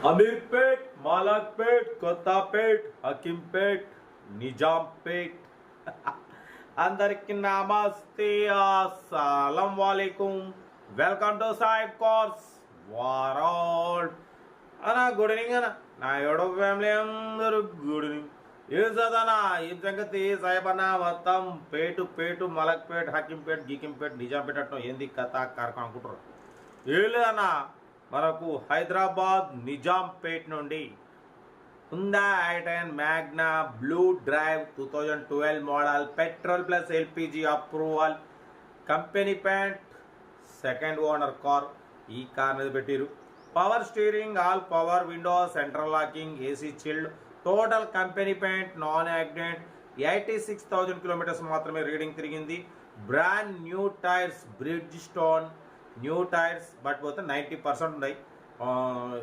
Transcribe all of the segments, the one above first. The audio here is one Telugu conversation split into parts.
అమీర్పేట్, మాలక్పేట్, కొత్తపేట్, హకీంపేట్, నిజాంపేట్ అందరికి నమస్తే, అస్సలం వాలేకుం. వెల్కమ్ టు సాయిబ్ కోర్స్ వరల్డ్ అన్న. గుడ్ ఈవినింగ్ అన్న. నా యూట్యూబ్ ఫ్యామిలీ అందరూ గుడ్ ఈవినింగ్. ఏం చదవనా ఏం సంగతి సాయిబ్ అన్న? మొత్తం పేటు మలక్పేట్, హకీంపేట్, గీకింపేట్, నిజాంపేట్ అట్లా ఏంది కథ కార్యక్రమం అనుకుంటారు. ఏం లేదన్నా, మనకు హైదరాబాద్ నిజాంపేట్ నుండి Honda i10 Magna blue drive 2012 model petrol plus LPG approval company pant second owner car. ఈ కార్ మీద పెట్టిరు. Power steering, all power Windows, central locking, AC chilled, total company pant, non accident, 86,000 kilometres మాత్రమే రీడింగ్ తిరిగింది. Brand new tyres, bridge stone new tyres. But పోతే 90% ఉన్నాయి,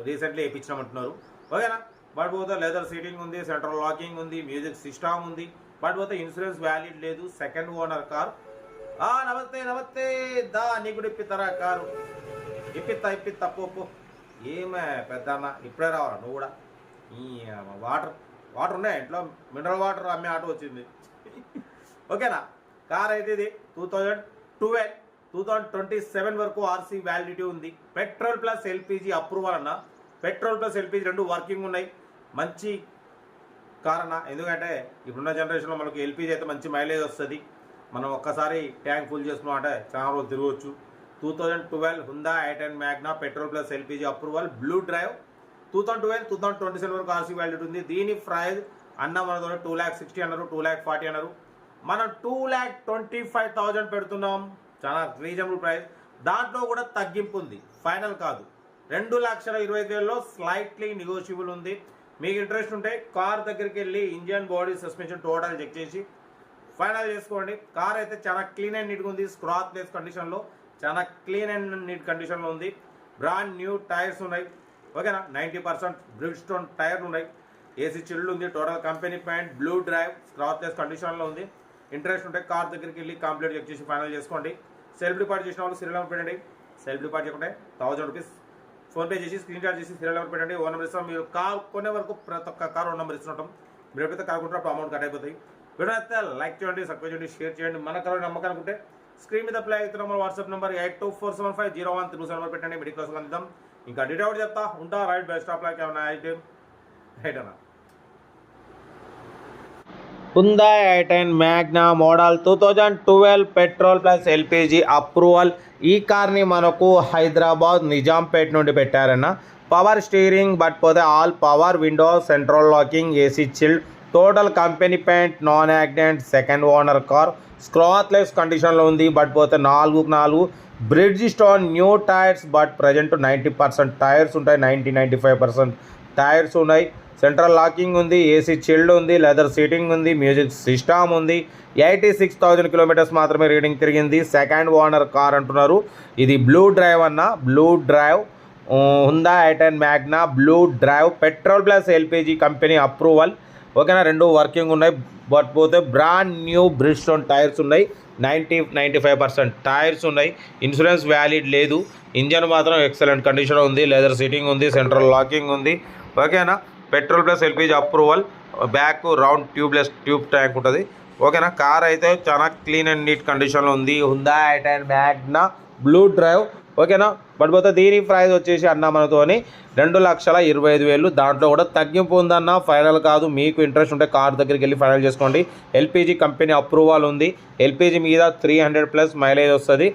రీసెంట్లీ వేయించినామంటున్నారు. ఓకేనా? బట్ పోతే లెదర్ సీటింగ్ ఉంది, సెంట్రల్ లాకింగ్ ఉంది, మ్యూజిక్ సిస్టమ్ ఉంది. బట్ పోతే ఇన్సూరెన్స్ వ్యాలిడ్ లేదు, సెకండ్ ఓనర్ కార్. నమస్తే నమస్తే, దా నీకు కూడా ఇప్పిస్తారా కారు? ఇప్పిత్తా పో. ఏమే పెద్ద అన్న, ఇప్పుడే రావాలా నువ్వు కూడా? ఈ వాటర్ ఉన్నాయి ఇంట్లో, మినరల్ వాటర్ అమ్మే ఆటో వచ్చింది. ఓకేనా? కార్ అయితే ఇది 2027 వరకు ఆర్సీ వ్యాలిడిటీ ఉంది. పెట్రోల్ ప్లస్ ఎల్పిజి అప్రూవల్ అన్న. పెట్రోల్ ప్లస్ ఎల్పిజి రెండు వర్కింగ్ ఉన్నాయి. మంచి కార్ అన్న. ఎందుకంటే ఇప్పుడున్న జనరేషన్లో మనకు ఎల్పిజి అయితే మంచి మైలేజ్ వస్తుంది. మనం ఒక్కసారి ట్యాంక్ ఫుల్ చేసుకున్నాం అంటే చాలా రోజులు తిరగవచ్చు. 2012 Honda i10 Magna petrol plus LPG approval blue drive 2027 వరకు ఆర్సీ వ్యాలిడిటీ ఉంది. దీని ప్రైస్ అన్న మనతో 2,60,000 అన్నారు, 2,40,000 అన్నారు. మనం 2,25,000 పెడుతున్నాం. చాలా రీజనబుల్ ప్రైస్. దాంట్లో కూడా తగ్గింపు ఉంది, ఫైనల్ కాదు. 2,25,000లో స్లైట్లీ నెగోషియబుల్ ఉంది. మీకు ఇంట్రెస్ట్ ఉంటే కార్ దగ్గరికి వెళ్ళి engine, body, suspension total check చేసి ఫైనల్ చేసుకోండి. కార్ అయితే చాలా క్లీన్ అండ్ నీట్గా ఉంది. స్క్రాచ్ లెస్ కండిషన్లో, చాలా క్లీన్ అండ్ నీట్ కండిషన్లో ఉంది. బ్రాండ్ న్యూ టైర్స్ ఉన్నాయి. ఓకేనా? 90% బ్రిడ్జ్ స్టోన్ టైర్లు ఉన్నాయి. ఏసీ చిల్డ్ ఉంది. Total company pant, blue drive, scratch less కండిషన్లో ఉంది. ఇంట్రెస్ట్ ఉంటే కార్ దగ్గరికి వెళ్ళి కంప్లీట్ చెక్ చేసి ఫైనల్ చేసుకోండి. సెల్ఫ్ డిపాజిట్ చేసిన వాళ్ళు సీరియల్ నెంబర్ పెట్టండి. సెల్ఫ్ డిపాజిట్ చేయకుంటే 1,000 రూపీస్ ఫోన్పే చేసి స్క్రీన్ షాట్ చేసి సీరియల్ నెంబర్ పెట్టండి. ఓన్ నెంబర్ ఇస్తాం. మీరు కార్ కొనే వరకు ప్రతి ఒక్క కార్ ఓన్ నెంబర్ ఇస్తుంటాం. మీరు ఎప్పుడైతే కార్ కొంటారో అప్పుడు అమౌంట్ కట్ అయిపోతాయి. వీడియో అయితే లైక్ చేయండి, సబ్స్క్రైబ్ చేయండి, షేర్ చేయండి. మన కార్ నమ్మకం అనుకుంటే స్క్రీన్ మీద అప్లై అవుతున్న మన వాట్సాప్ నెంబర్ 82475013 నెంబర్ పెట్టండి. మెడికల్ కోసం అందిద్దాం. ఇంకా డీటెయిల్ చెప్తా ఉంటా. రైట్ బెస్ట్ ఆఫ్ లైక్ ఏమన్నా ఐటమ్ రైట్ అన్న. Honda i10 Magna model 2012 petrol plus LPG approval. ఈ కార్ని మనకు హైదరాబాద్ నిజాంపేట్ నుండి పెట్టారన్న. పవర్ స్టీరింగ్, బట్ పోతే all power Windows, central locking, AC chilled, total company paint, non accident, second owner car. Scratch less కండిషన్లో ఉంది. బట్ పోతే 4 bridge stone new tyres. But present 90% tyres ఉంటాయి, 95% టైర్స్ ఉన్నాయి. సెంట్రల్ లాకింగ్ ఉంది, ఏసీ చిల్డ్ ఉంది, లెదర్ సీటింగ్ ఉంది, మ్యూజిక్ సిస్టమ్ ఉంది. 86,000 కిలోమీటర్స్ మాత్రమే రీడింగ్ తిరిగింది. సెకండ్ ఓనర్ కార్ అంటున్నారు. ఇది బ్లూ డ్రైవ్ అన్న. Blue drive Honda i10 Magna blue drive petrol plus LPG company approval. ఓకేనా? రెండు వర్కింగ్ ఉన్నాయి. బట్ పోతే brand new bridge stone tyres ఉన్నాయి. 95% టైర్స్ ఉన్నాయి. ఇన్సూరెన్స్ వ్యాలిడ్ లేదు. ఇంజన్ మాత్రం ఎక్సలెంట్ కండిషన్లో ఉంది. లెదర్ సీటింగ్ ఉంది, సెంట్రల్ లాకింగ్ ఉంది. ఓకేనా? Petrol plus LPG approval. Back round tube tank ఉంటుంది. ఓకేనా? కార్ అయితే చాలా క్లీన్ అండ్ నీట్ కండిషన్లో ఉంది. Honda i10 Magna blue drive. ఓకేనా? బట్ పోతే దీని ప్రైస్ వచ్చేసి అన్న మనతోని 2,25,000. దాంట్లో కూడా తగ్గింపు ఉందన్న, ఫైనల్ కాదు. మీకు ఇంట్రెస్ట్ ఉంటే కార్ దగ్గరికి వెళ్ళి ఫైనల్ చేసుకోండి. ఎల్పిజి కంపెనీ అప్రూవల్ ఉంది. ఎల్పిజి మీద 300+ మైలేజ్ వస్తుంది.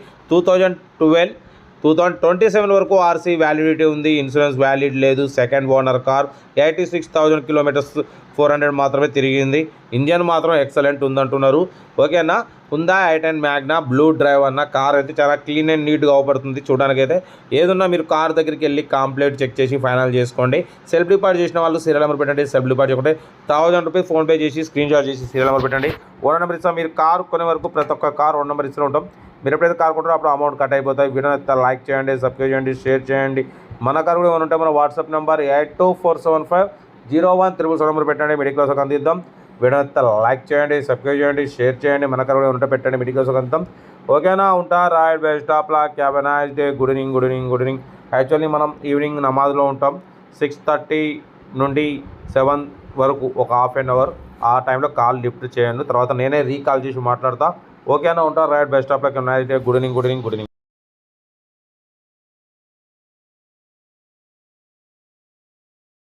2027 వరకు ఆర్సీ వ్యాలిడిటీ ఉంది. ఇన్సూరెన్స్ వ్యాలిడ్ లేదు. Second owner car. 86,000 కిలోమీటర్స్ 400 మాత్రమే తిరిగింది. ఇంజన్ మాత్రం ఎక్సలెంట్ ఉందంటున్నారు. ఓకేనా? Honda i10 Magna blue drive అన్న. కార్ అయితే చాలా క్లీన్ అండ్ నీట్గా అవపడుతుంది చూడడానికి. అయితే ఏదున్నా మీరు కార్ దగ్గరికి వెళ్ళి కంప్లీట్ చెక్ చేసి ఫైనల్ చేసుకోండి. సెల్ఫ్ డిపాజిట్ చేసిన వాళ్ళు సీరియల్ నెంబర్ పెట్టండి. సెల్ఫ్ డిపాజిట్ చేయకుంటే 1,000 రూపీస్ ఫోన్పే చేసి స్క్రీన్ షాట్ చేసి సీరియల్ నెంబర్ పెట్టండి. ఓన్ నెంబర్ ఇస్తాం. మీరు కార్ కొనే వరకు ప్రతి ఒక్క కార్ ఓన్ నెంబర్ ఇస్తూ ఉంటాం. మీరు ఎప్పుడైతే కార్ కొంటారో అప్పుడు అమౌంట్ కట్ అయిపోతాయి. వీడియో అయితే లైక్ చేయండి, సబ్స్క్రైబ్ చేయండి, షేర్ చేయండి. మన కార్ కూడా ఏమైనా ఉంటే మన వాట్సాప్ నెంబర్ 82475013 నెంబర్ పెట్టండి. మెడికల్ కోసం అందిద్దాం. వీడియో అయితే లైక్ చేయండి, సబ్స్క్రైబ్ చేయండి, షేర్ చేయండి. మన కార్ కూడా ఉంటే పెట్టండి. మెడికల్ కోసం అందిద్దాం. ఓకేనా? ఉంటా. Right best of luck. Have a nice day. Good evening. Actually మనం ఈవినింగ్ నమాజ్లో ఉంటాం. 6:30 నుండి 7 వరకు ఒక హాఫ్ అన్ అవర్ ఆ టైంలో కాల్ లిఫ్ట్ చేయండి. తర్వాత నేనే రీకాల్ చేసి మాట్లాడతా. ఓకేనా, ఉంటా. Right, best of luck. Good evening.